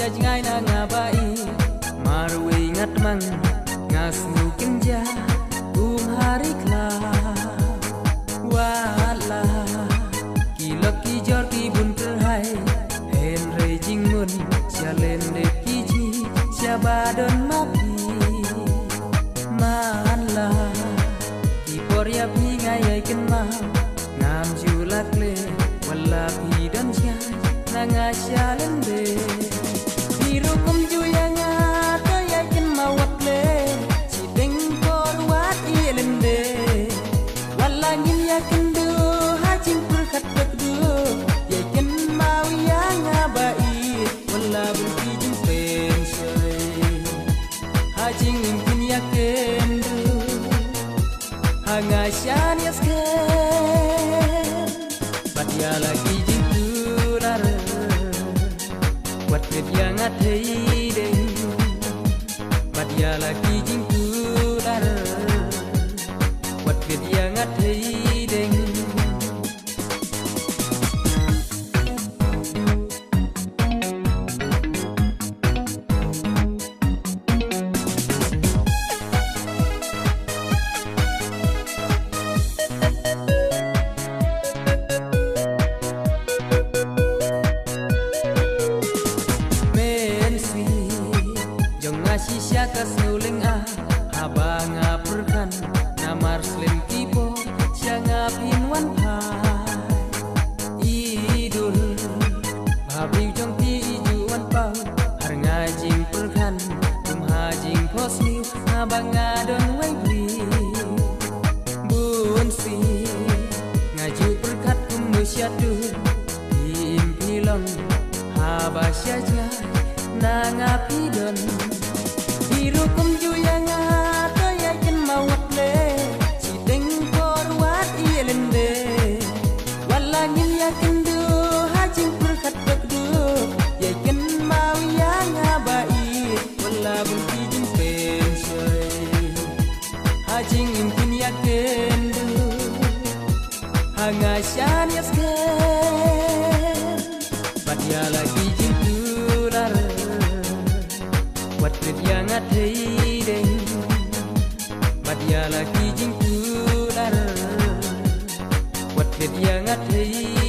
ngay na nga bai marwe ngat mang ngasu kinja hari kla wala kilok ki jor ki bun terhai hen re jing mun sia len de ki ji sia badon mapi man la ki por ya pi ngai ai ken ma ngam ju lak le wala pi don sia na nga sia len de biru kum ju ya nga to ya ken ma wak le si ding por wat i len de wala ngin ya ken du ha jing pur khat dak du ya ken ma wi ya nga bai wala bul ki jing pen sai ha jing kin ya ken du ha nga shan ya ske bat ya la ki jing tu dar wat ket ya nga thei de bat ya la ki jing tu dar wat ket ya nga thei de Shisha ka suling haba nga perkan namar slim tipo sianga pinwan pai idul babi jong ti juan pau har nga jing perkan ha jing posniu haba nga don wai bli bun si nga ju perkat musyadu impilong haba syaja na nga pidon biru kum ju ya nga to ya ken ma wat le si ding por wat i len de wala ngin ya ken du ha jing pur khat dak du ya ken ma wi ya nga bai wala bul ki jing pen sai ha jing in kin ya ken du ha nga shan ya ske bat ya la ki jing tu dar wat ket ya nga thei de bat ya la ki jing tu dar wat ket ya nga thei